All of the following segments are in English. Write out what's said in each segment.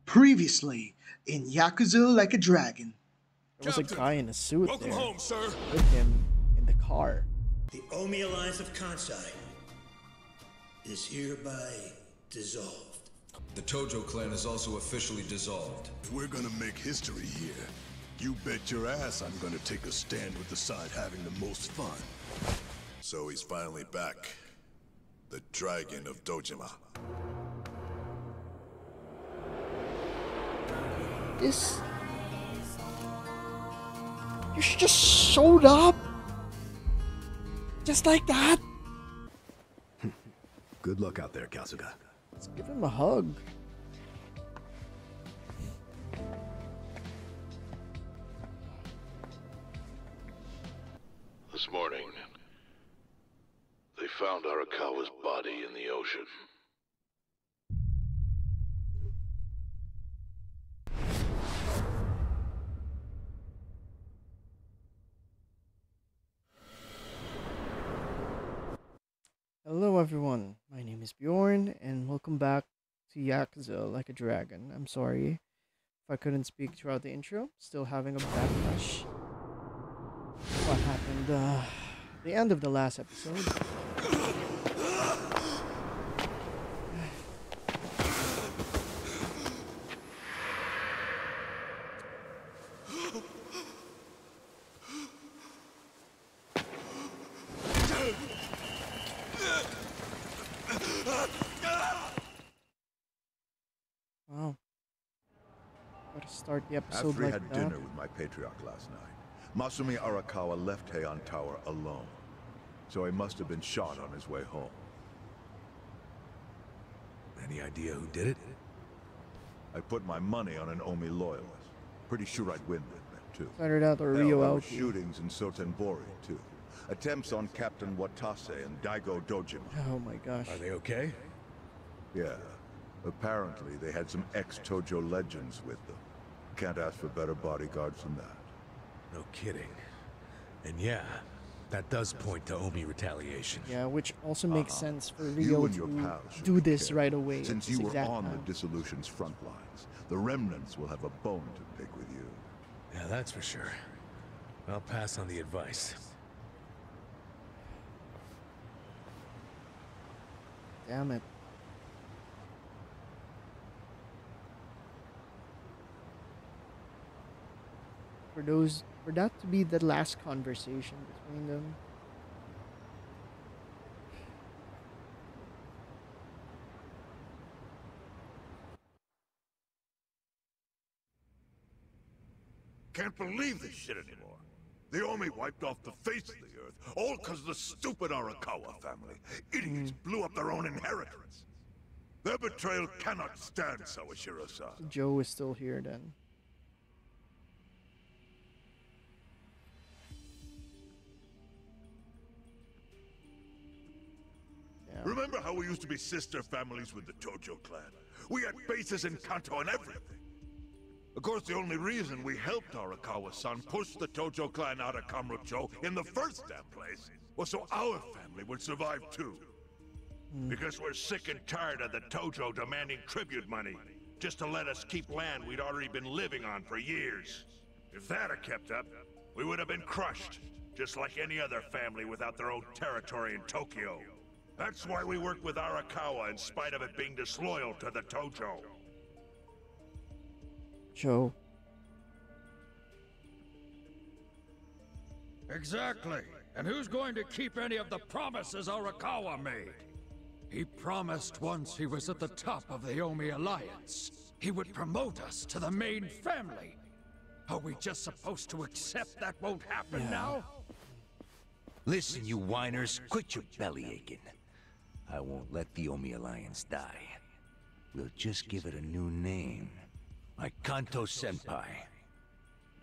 Previously in Yakuza Like a Dragon. There was a guy in a suit Welcome there home, sir. with him in the car. The Omi Alliance of Kansai is hereby dissolved. The Tojo clan is also officially dissolved. If we're gonna make history here, you bet your ass I'm gonna take a stand with the side having the most fun. So he's finally back. The Dragon of Dojima. This... You just showed up? Just like that? Good luck out there, Kasuga. Let's give him a hug. This morning, they found Arakawa's body in the ocean. Hello everyone, my name is Biorrne, and welcome back to Yakuza Like a Dragon. I'm sorry if I couldn't speak throughout the intro, still having a backlash. What happened, the end of the last episode. Wow. Gotta start the episode After he like had that. dinner with my patriarch last night, Masumi Arakawa left Heian Tower alone. So he must have been shot on his way home. Any idea who did it? I put my money on an Omi loyalist. Pretty sure I'd win that bet, too. Started out the Hell, Rio there were Aoki. shootings in Sotenbori, too. Attempts on Captain Watase and Daigo Dojima. Oh my gosh. Are they okay? Yeah. Apparently, they had some ex-Tojo legends with them. Can't ask for better bodyguards than that. No kidding. And yeah, that does point to Omi retaliation. Yeah, which also makes sense for You Rio and your to pals should do be this careful. right away. Since at this you were exact on time. the dissolution's front lines, the remnants will have a bone to pick with you. Yeah, that's for sure. I'll pass on the advice. Damn it. For that to be the last conversation between them. Can't believe this shit anymore. The Omi wiped off the face of the earth, all because of the stupid Arakawa family. Idiots blew up their own inheritance. Their betrayal cannot stand, Sawashiro-san. Joe is still here then. Yeah. Remember how we used to be sister families with the Tojo clan? We had bases in Kanto and everything. Of course, the only reason we helped Arakawa-san push the Tojo clan out of Kamurocho in the first damn place was so our family would survive too. Because we're sick and tired of the Tojo demanding tribute money just to let us keep land we'd already been living on for years. If that had kept up, we would have been crushed, just like any other family without their own territory in Tokyo. That's why we work with Arakawa in spite of it being disloyal to the Tojo. Joe. Exactly. And who's going to keep any of the promises Arakawa made? He promised once he was at the top of the Omi Alliance, he would promote us to the main family. Are we just supposed to accept that won't happen now? Listen, you whiners, quit your belly aching. I won't let the Omi Alliance die. We'll just give it a new name. Like Kanto Senpai.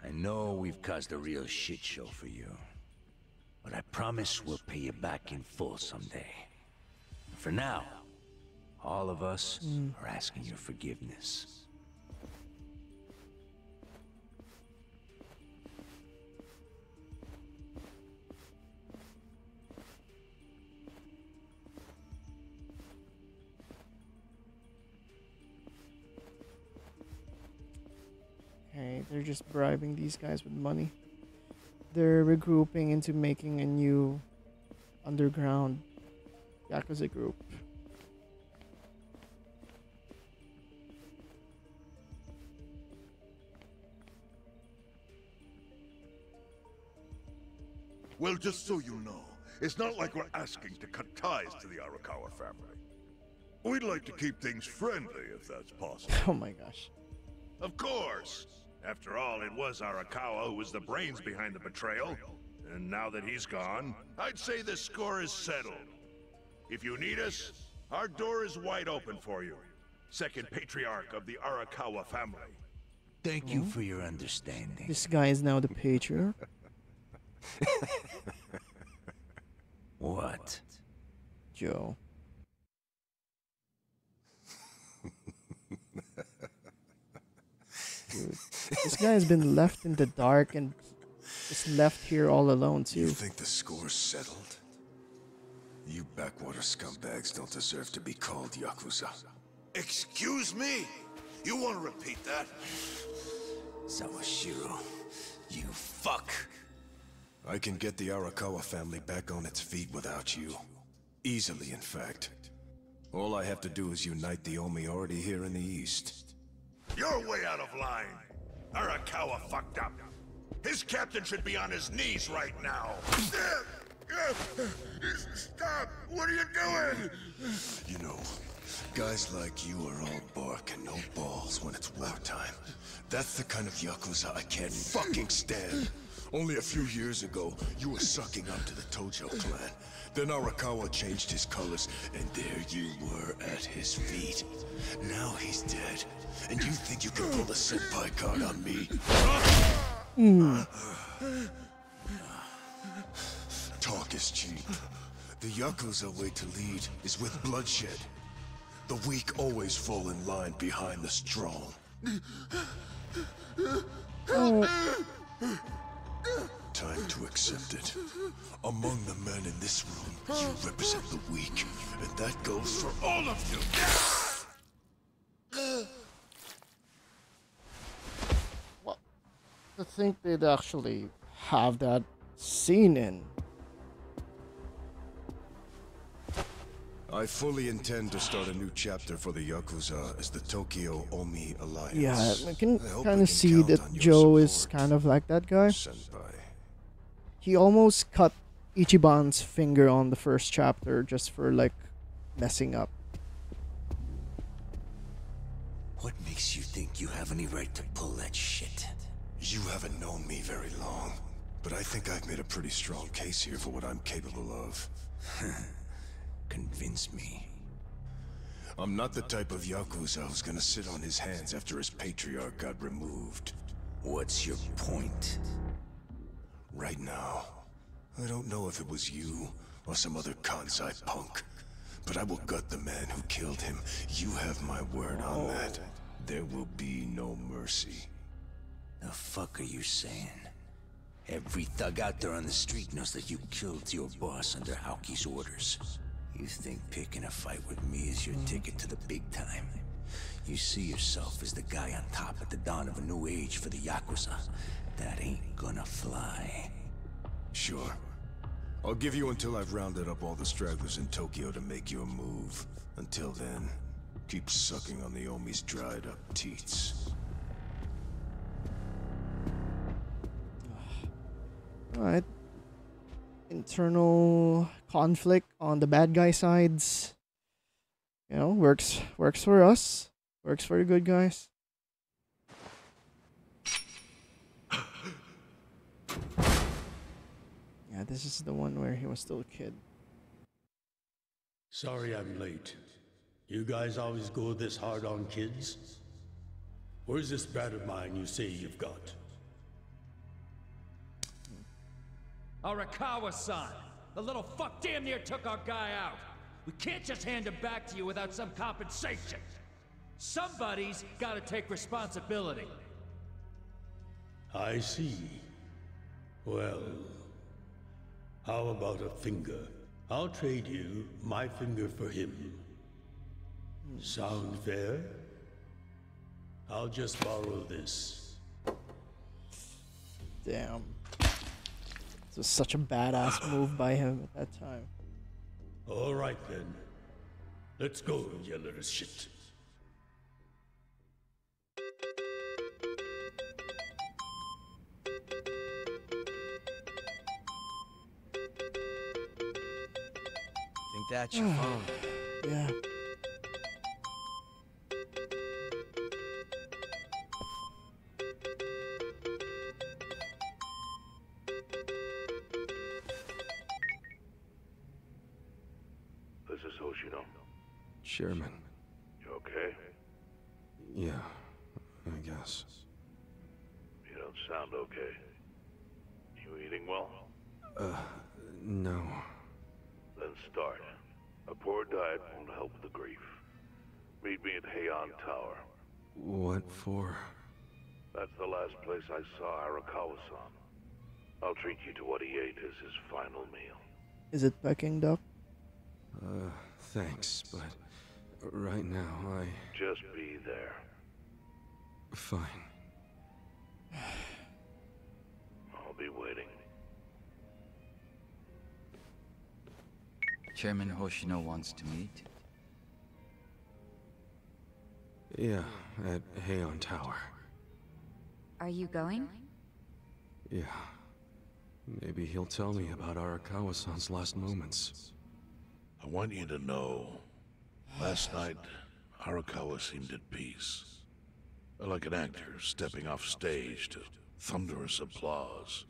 I know we've caused a real shit show for you. But I promise we'll pay you back in full someday. For now, all of us are asking your forgiveness. Okay, they're just bribing these guys with money. They're regrouping into making a new underground Yakuza group. Well, just so you know, it's not like we're asking to cut ties to the Arakawa family. We'd like to keep things friendly, if that's possible. Oh my gosh. Of course. After all, it was Arakawa who was the brains behind the betrayal. And now that he's gone, I'd say the score is settled. If you need us, our door is wide open for you. Second patriarch of the Arakawa family. Thank you for your understanding. This guy is now the patriarch. What? Joe. Dude, this guy has been left in the dark and just left here all alone too. You think the score's settled? You backwater scumbags don't deserve to be called Yakuza. Excuse me? You want to repeat that? Sawashiro, you fuck. I can get the Arakawa family back on its feet without you. Easily, in fact. All I have to do is unite the Omi already here in the east. You're way out of line. Arakawa fucked up. His captain should be on his knees right now. Stop! What are you doing? You know, guys like you are all bark and no balls when it's wartime. That's the kind of Yakuza I can't fucking stand. Only a few years ago, you were sucking up to the Tojo clan. Then Arakawa changed his colors, and there you were at his feet. Now he's dead, and you think you can pull the senpai card on me? Talk is cheap. The Yakuza way to lead is with bloodshed. The weak always fall in line behind the strong. Time to accept it. Among the men in this room, you represent the weak, and that goes for all of you. Well, to think they'd actually have that scene in. I fully intend to start a new chapter for the Yakuza as the Tokyo Omi Alliance. Yeah, I can kind of see that Joe is kind of like that guy. Senpai. He almost cut Ichiban's finger on the first chapter just for like messing up. What makes you think you have any right to pull that shit? You haven't known me very long, but I think I've made a pretty strong case here for what I'm capable of. Convince me. I'm not the type of Yakuza who's gonna sit on his hands after his patriarch got removed. What's your point? Right now, I don't know if it was you or some other Kansai punk, but I will gut the man who killed him. You have my word on that. There will be no mercy. The fuck are you saying? Every thug out there on the street knows that you killed your boss under Haoki's orders. You think picking a fight with me is your ticket to the big time? You see yourself as the guy on top at the dawn of a new age for the Yakuza. That ain't gonna fly. Sure. I'll give you until I've rounded up all the stragglers in Tokyo to make your move. Until then, keep sucking on the Omi's dried up teats. Alright. Internal conflict on the bad guy sides. You know, works for us. Works for the good guys. Yeah, this is the one where he was still a kid. Sorry I'm late. You guys always go this hard on kids? Where's this brat of mine you say you've got? Arakawa-san! The little fuck damn near took our guy out! We can't just hand him back to you without some compensation! Somebody's gotta take responsibility! I see. Well, how about a finger? I'll trade you my finger for him. Sound fair? I'll just borrow this. Damn. This was such a badass move by him at that time. All right then. Let's go, you little shit. Think that's your phone? Yeah. This is Hoshino. Chairman. You okay? Yeah, I guess. You don't sound okay. You eating well? No. Then start. A poor diet won't help the grief. Meet me at Heian Tower. What for? That's the last place I saw Arakawa-san. I'll treat you to what he ate as his final meal. Is it Peking duck? Thanks, but right now Just be there. Fine. I'll be waiting. Chairman Hoshino wants to meet. Yeah, at Heian Tower. Are you going? Yeah. Maybe he'll tell me about Arakawa-san's last moments. I want you to know, last night, Arakawa seemed at peace. Like an actor stepping off stage to thunderous applause.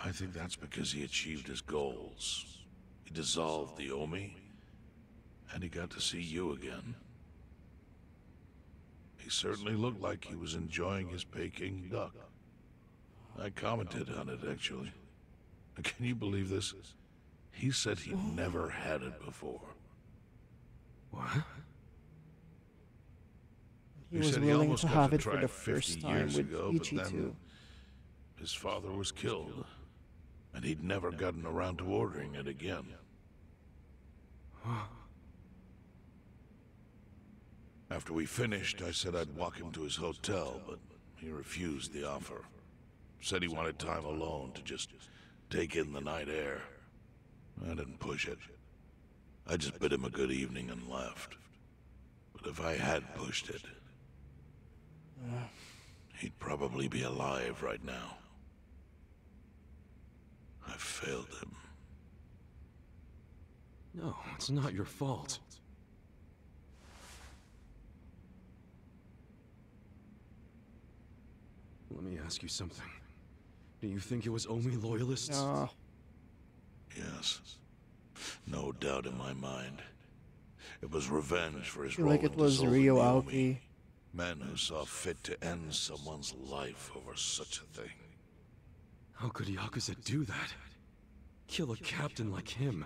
I think that's because he achieved his goals. He dissolved the Omi, and he got to see you again. He certainly looked like he was enjoying his Peking duck. I commented on it, actually. Can you believe this? He said he'd never had it before. What? He was said willing almost to got have to it for try the 50 first time years with ago, but Ichi then too. his father was killed, and he'd never gotten around to ordering it again. After we finished, I said I'd walk him to his hotel, but he refused the offer. Said he wanted time alone to just take in the night air. I didn't push it. I just bid him a good evening and left. But if I had pushed it, he'd probably be alive right now. I failed him. No, it's not your fault. Let me ask you something. Do you think it was Omi loyalists? No. Yes. No doubt in my mind. It was revenge for his I feel role like it in was dissolving Ryo the Aoki. Omi. Men who saw fit to end someone's life over such a thing. How could Yakuza do that? Kill a captain like him?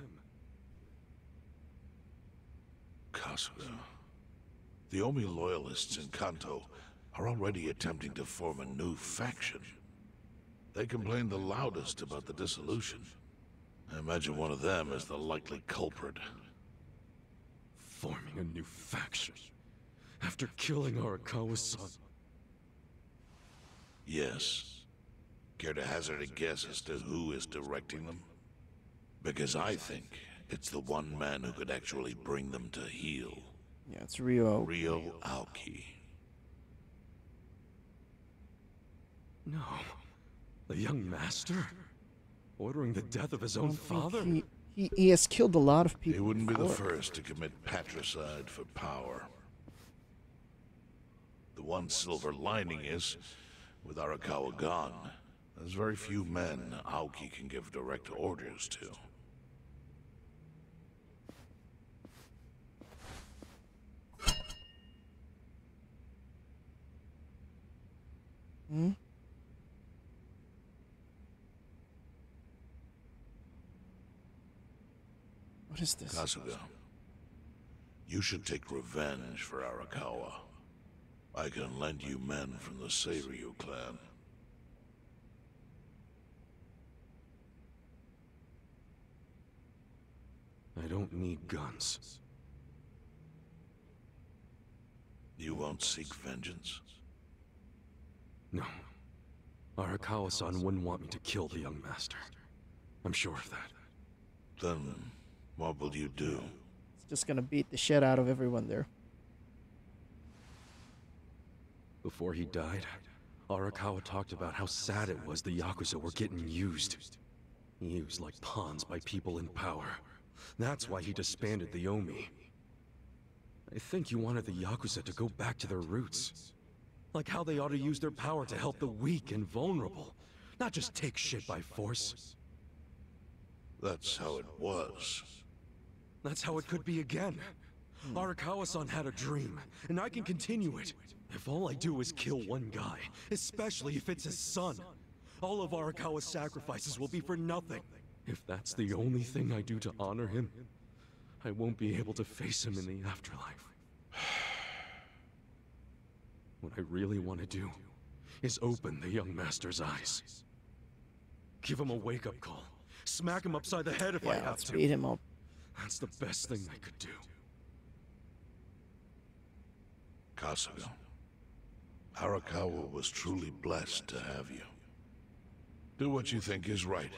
Kasuga. The Omi loyalists in Kanto are already attempting to form a new faction. They complain the loudest about the dissolution. I imagine one of them is the likely culprit. Forming a new faction? After killing Arakawa-san? Yes. Care to hazard a guess as to who is directing them? Because I think it's the one man who could actually bring them to heel. Yeah, it's Ryo. Ryo Aoki. No. The young master? Ordering the death of his own father? He has killed a lot of people. He wouldn't be the before. first to commit patricide for power. The one silver lining is, with Arakawa gone, there's very few men Aoki can give direct orders to. Hmm? What is this? Kasuga, you should take revenge for Arakawa. I can lend you men from the Seiryu clan. I don't need guns. You won't seek vengeance? No. Arakawa-san wouldn't want me to kill the young master. I'm sure of that. Then, what will you do? It's just gonna beat the shit out of everyone there. Before he died, Arakawa talked about how sad it was the Yakuza were getting used. Used like pawns by people in power. That's why he disbanded the Omi. I think he wanted the Yakuza to go back to their roots. Like how they ought to use their power to help the weak and vulnerable, not just take shit by force. That's how it was. That's how it could be again. Arakawa-san had a dream, and I can continue it. If all I do is kill one guy, especially if it's his son, all of Arakawa's sacrifices will be for nothing. If that's the only thing I do to honor him, I won't be able to face him in the afterlife. What I really want to do is open the young master's eyes. Give him a wake-up call. Smack him upside the head if I have to. Beat him up. That's the best thing I could do. Kasuga, Arakawa was truly blessed to have you. Do what you think is right.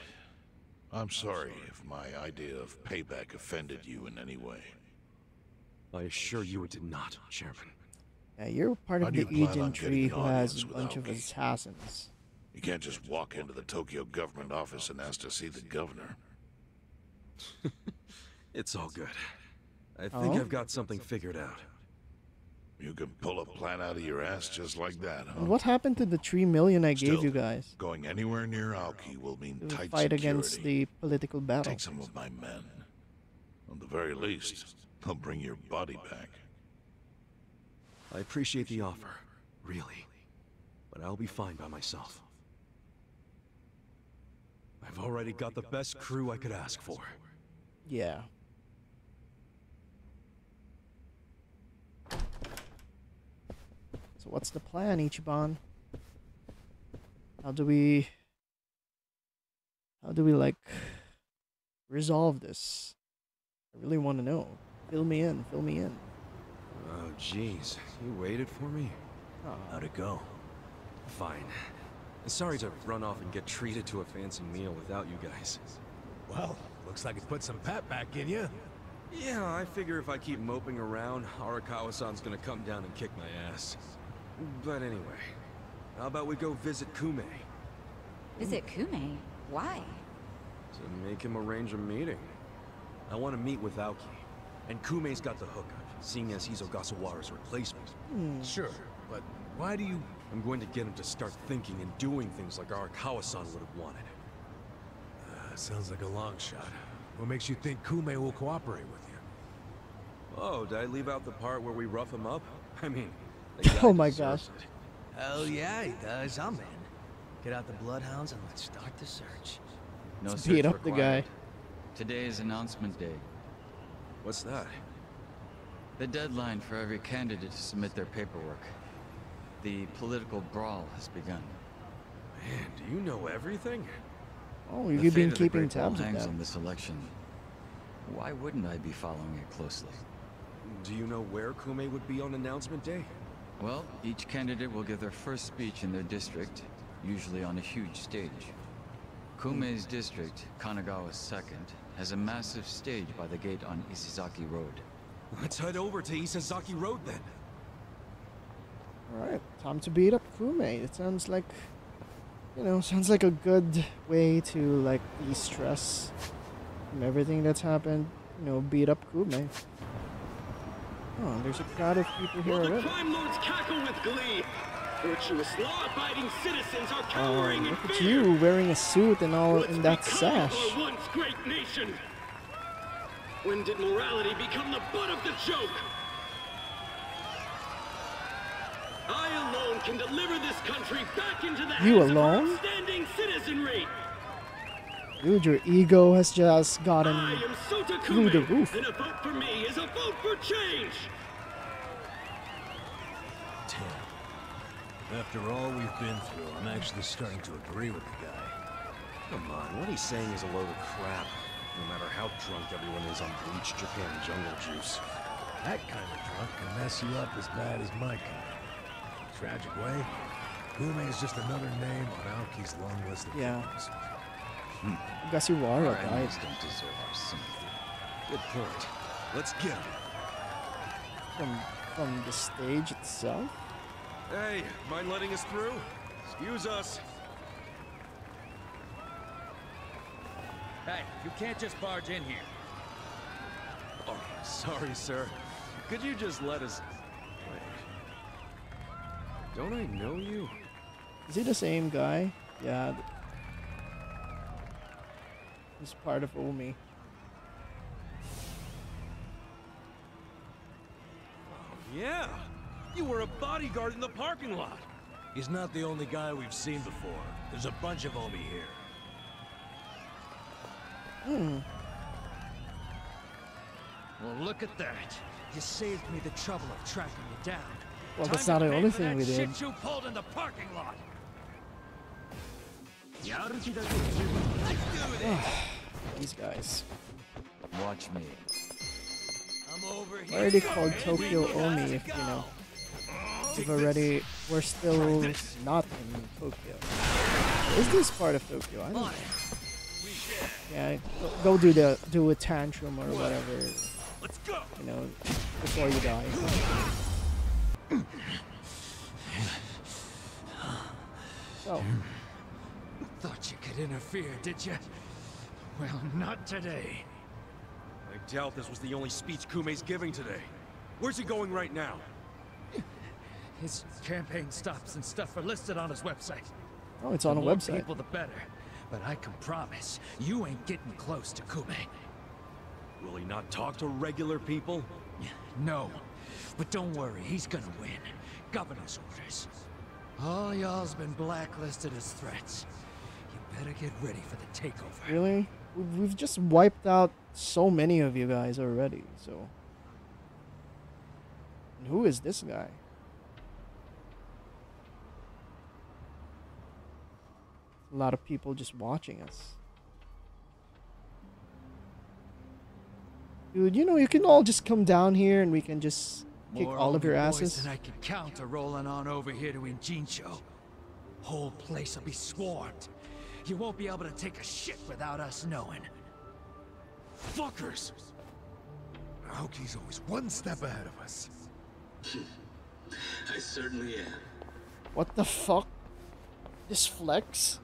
I'm sorry if my idea of payback offended you in any way. I assure you it did not, Chairman. Yeah, you're part of the agentry who has a bunch of assassins. You can't just walk into the Tokyo government office and ask to see the governor. It's all good. I think I've got something figured out. You can pull a plan out of your ass just like that, huh? And what happened to the 3 million I gave you guys? Going anywhere near Aoki will mean tight fight security. Against the political battle. Take some of my men. At the very least, they'll bring your body back. I appreciate the offer, really. But I'll be fine by myself. I've already got the best crew I could ask for. Yeah. So what's the plan, Ichiban? How do we like resolve this? I really want to know. Fill me in, fill me in. Oh, jeez. You waited for me? Oh. How'd it go? Fine. Sorry to run off and get treated to a fancy meal without you guys. Well, looks like it put some pep back in you. Yeah, I figure if I keep moping around, Arakawa-san's gonna come down and kick my ass. But anyway, how about we go visit Kume? Visit Kume? Why? To make him arrange a meeting. I want to meet with Aoki, and Kume's got the hookup, seeing as he's Ogasawara's replacement. Sure, but why do you... I'm going to get him to start thinking and doing things like Arakawa-san would have wanted. Sounds like a long shot. What makes you think Kume will cooperate with you? Oh, did I leave out the part where we rough him up? I mean, oh my gosh. Hell yeah, he does. I'm in. Get out the bloodhounds and let's start the search. No Let's search beat up the required. guy. Today is announcement day. What's that? The deadline for every candidate to submit their paperwork. The political brawl has begun. Man, do you know everything? Oh, The you've been fate of the keeping Great Ball tabs of hangs that. on this election. Why wouldn't I be following it closely? Do you know where Kume would be on announcement day? Well, each candidate will give their first speech in their district, usually on a huge stage. Kume's district, Kanagawa's second, has a massive stage by the gate on Isizaki Road. Let's head over to Isizaki Road then. Alright, time to beat up Kume. It sounds like, you know, sounds like a good way to, like, de-stress from everything that's happened. You know, beat up Kume. Oh, there's a crowd of people here already. Crime lords cackle with glee. Virtuous, law-abiding citizens are cowering in Look at fear. you wearing a suit and all in that Become sash. our once great nation. When did morality become the butt of the joke? I alone can deliver this country back into the You hands alone? of our outstanding citizenry. Dude, your ego has just gotten I am Sota through the Kume, roof. and a vote for me is a vote for change. After all we've been through, I'm actually starting to agree with the guy. Come on, what he's saying is a load of crap. No matter how drunk everyone is on bleached Japan jungle juice. That kind of drunk can mess you up as bad as my kind. Tragic way, Kume is just another name on Aoki's long list of crimes. Gasiwara Our died. enemies don't deserve our sympathy. Good point. Let's get him. From the stage itself? Hey, mind letting us through? Excuse us. Hey, you can't just barge in here. Oh, sorry, sir. Could you just let us... Wait. Don't I know you? Is he the same guy? Yeah. He's part of Omi. Yeah! You were a bodyguard in the parking lot! He's not the only guy we've seen before. There's a bunch of Omi here. Well, look at that. You saved me the trouble of tracking you down. Well, Time that's to not the pay only for thing that we did. shit you pulled in the parking lot. These guys. Watch me. I'm over Why are they called Tokyo Omi if, you know, we're still not in Tokyo. Is this part of Tokyo? I don't know. Yeah, go do a tantrum or whatever. Let's go. You know, before you die. So. Thought you could interfere, did you? Well, not today. I doubt this was the only speech Kume's giving today. Where's he going right now? His campaign stops and stuff are listed on his website. Oh, it's on a The more website. people, the better. But I can promise, you ain't getting close to Kume. Will he not talk to regular people? No. But don't worry, he's gonna win. Governor's orders. All y'all's been blacklisted as threats. You better get ready for the takeover. Really? We've just wiped out so many of you guys already, so. And who is this guy? A lot of people just watching us. Dude, you know, you can all just come down here and we can just kick all of your Omi asses. boys than I can count are rolling on over here to Injincho. Whole place will be swarmed. You won't be able to take a shit without us knowing. Fuckers! Aoki's always one step ahead of us. I certainly am. What the fuck? This flex?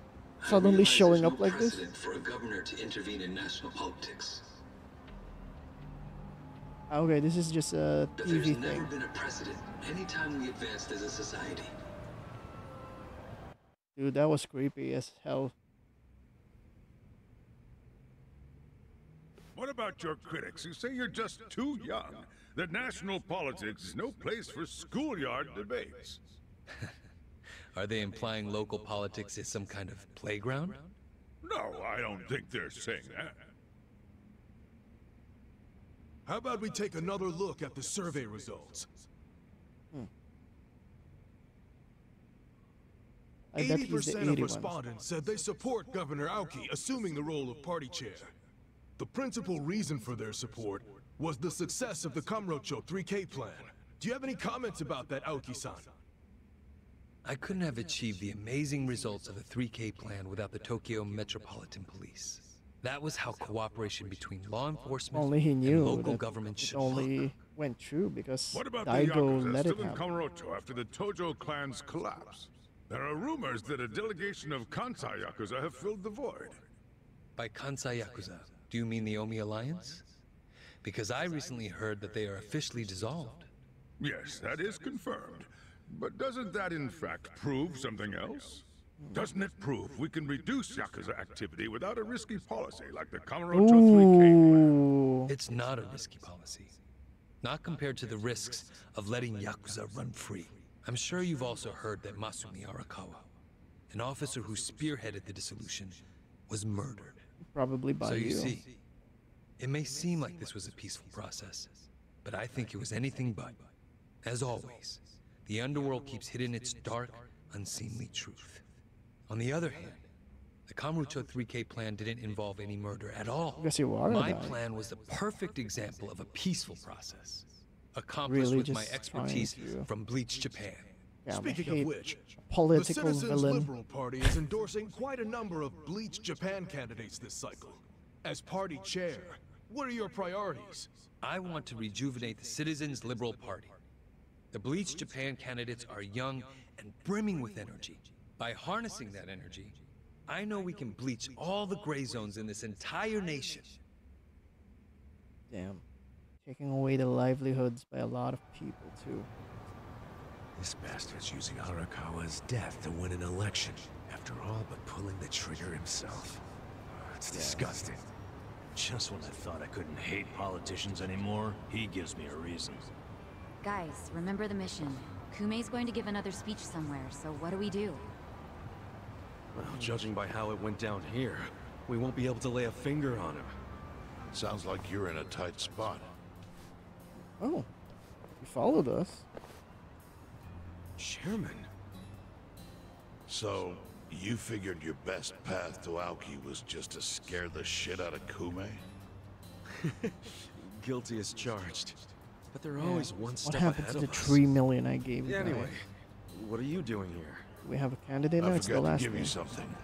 Suddenly showing up like this? For a governor to intervene in national politics. Okay, this is just a But there's TV never thing. been a precedent anytime we advanced as a society. Dude, that was creepy as hell. What about your critics who say you're just too young? That national politics is no place for schoolyard debates. Are they implying local politics is some kind of playground? No, I don't think they're saying that. How about we take another look at the survey results? I bet he's the 80% of 81. respondents said they support Governor Aoki assuming the role of party chair. The principal reason for their support was the success of the Kamurocho 3K plan. Do you have any comments about that, Aoki-san? I couldn't have achieved the amazing results of the 3K plan without the Tokyo Metropolitan Police. That was how cooperation between law enforcement Only he knew and local that government it should only look. went true because What about the Daigo Yakuza let it still in happen. Kamurocho after the Tojo clan's collapse? There are rumors that a delegation of Kansai Yakuza have filled the void. By Kansai Yakuza, do you mean the Omi Alliance? Because I recently heard that they are officially dissolved. Yes, that is confirmed. But doesn't that in fact prove something else? Doesn't it prove we can reduce Yakuza activity without a risky policy like the Kamurocho 3K plan? It's not a risky policy. Not compared to the risks of letting Yakuza run free. I'm sure you've also heard that Masumi Arakawa, an officer who spearheaded the dissolution, was murdered. Probably by So you you. see, it may seem like this was a peaceful process, but I think it was anything but. As always, the underworld keeps hidden its dark, unseemly truth. On the other hand, the Kamurocho 3K plan didn't involve any murder at all. My plan was the perfect example of a peaceful process, accomplished Really with my just expertise trying to- from Bleach Japan. Damn, Speaking I hate of which, the political Citizens villain. Liberal Party is endorsing quite a number of Bleach Japan candidates this cycle. As party chair, what are your priorities? I want to rejuvenate the Citizens Liberal Party. The Bleach Japan candidates are young and brimming with energy. By harnessing that energy, I know we can bleach all the gray zones in this entire nation. Damn. Taking away the livelihoods by a lot of people, too. This bastard's using Arakawa's death to win an election, after all but pulling the trigger himself. It's disgusting. Just when I thought I couldn't hate politicians anymore, he gives me a reason. Guys, remember the mission. Kume's going to give another speech somewhere, so what do we do? Well, judging by how it went down here, we won't be able to lay a finger on him. Sounds like you're in a tight spot. Oh, you followed us. Chairman. So, you figured your best path to Aoki was just to scare the shit out of Kume? Guilty as charged. But they're always one step What happened ahead to of the us. 3 million I gave you? Anyway, guys? what are you doing here? We have a candidate now. I It's the forgot to last give you name. something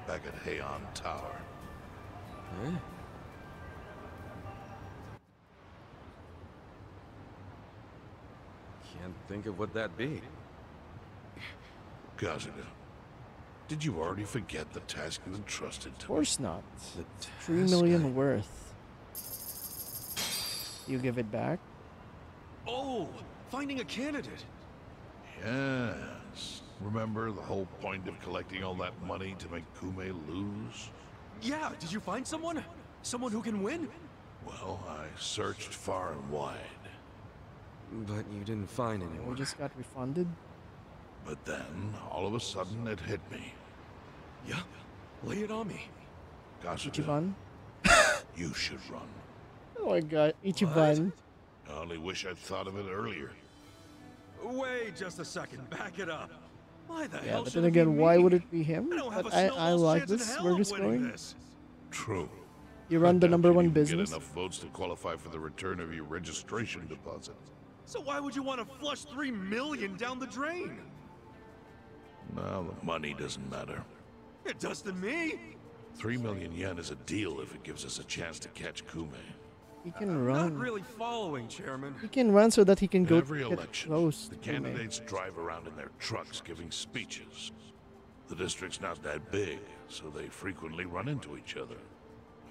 back at Heian Tower. Eh? Can't think of what that'd be. Kasuga, did you already forget the task you entrusted to Of course not. The 3 million worth. You give it back? Oh, finding a candidate. Yes. Remember the whole point of collecting all that money to make Kume lose? Yeah, did you find someone? Someone who can win? Well, I searched far and wide. But you didn't find We anyone. just got refunded. But then, all of a sudden, it hit me. Yeah, lay it on me. Kasuga, Ichiban? you should run. Oh my god, Ichiban. I only wish I'd thought of it earlier. Wait just a second, back it up. Why the Yeah, hell but should then it be again, why me? would it be him? I don't have But a I snowball's like chance in this. hell We're of just winning going. this. True. You run the I doubt number you'd one even business. Get enough votes to qualify for the return of your registration deposit. So why would you want to flush 3 million down the drain? Well, the money doesn't matter. It does to me. 3 million yen is a deal if it gives us a chance to catch Kume. He can Not run. really following, Chairman. He can run so that he can In go every get election, close the to Kume. candidates drive around in their trucks giving speeches. The district's not that big, so they frequently run into each other.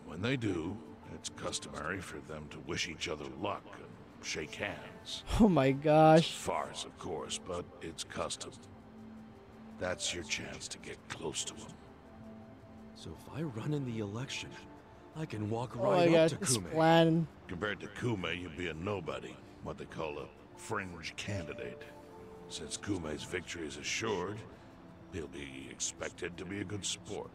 When they do, it's customary for them to wish each other luck and shake hands. Oh my gosh. Farce, of course, but it's custom. That's your chance to get close to him. So if I run in the election, I can walk Oh my right god, up to this Kume. plan. Compared to Kume, you'd be a nobody, what they call a fringe candidate. Since Kume's victory is assured, he'll be expected to be a good sport.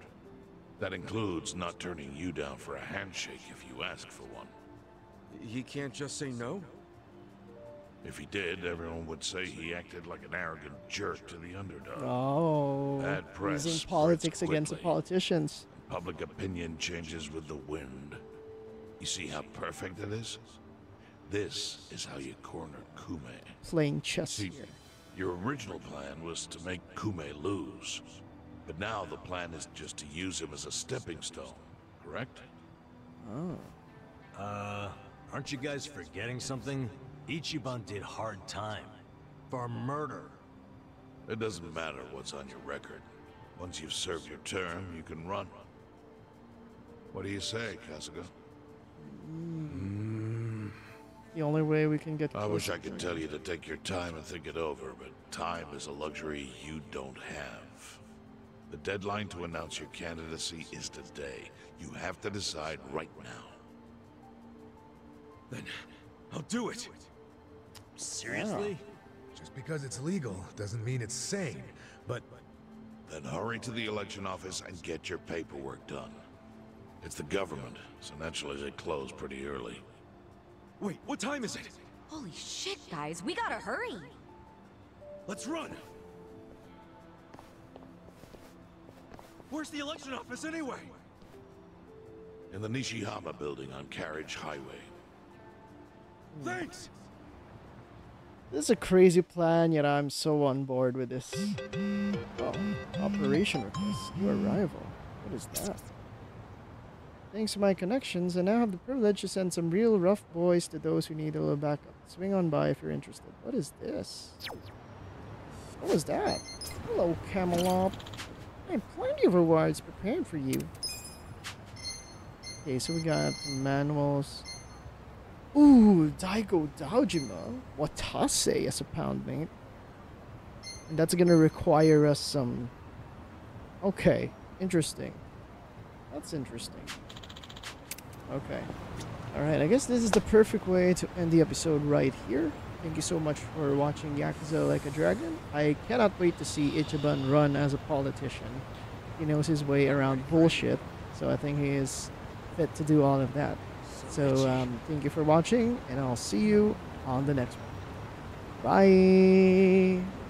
That includes not turning you down for a handshake if you ask for one. He can't just say no? If he did, everyone would say he acted like an arrogant jerk to the underdog. Oh, Bad press using spreads politics against the quickly. politicians. Public opinion changes with the wind. You see how perfect it is? This is how you corner Kume. Playing chess See, here. your original plan was to make Kume lose. But now the plan is just to use him as a stepping stone, correct? Oh. Aren't you guys forgetting something? Ichiban did hard time. For murder. It doesn't matter what's on your record. Once you've served your term, you can run. What do you say, Kasuga? The only way we can get I wish close I could to tell you to take your time and think it over, but time is a luxury you don't have. The deadline to announce your candidacy is today. You have to decide right now. Then I'll do it. Seriously? Just because it's legal doesn't mean it's sane, but... Then hurry to the election office and get your paperwork done. It's the government, so naturally they close pretty early. Wait, what time is it? Holy shit, guys, we gotta hurry. Let's run. Where's the election office anyway? In the Nishihama building on Carriage Highway. Thanks. This is a crazy plan, yet I'm so on board with this. Oh, operation request. New arrival. What is that? Thanks to my connections, I now have the privilege to send some real rough boys to those who need a little backup. Swing on by if you're interested. What is this? What was that? Hello, Camelot. I have plenty of rewards prepared for you. Okay, so we got manuals. Ooh, Daigo Daojima. Watase as a pound mate. And that's gonna require us some... Okay, interesting. That's interesting. Okay. Alright, I guess this is the perfect way to end the episode right here. Thank you so much for watching Yakuza Like a Dragon. I cannot wait to see Ichiban run as a politician. He knows his way around bullshit, so I think he is fit to do all of that. So, thank you for watching, and I'll see you on the next one. Bye!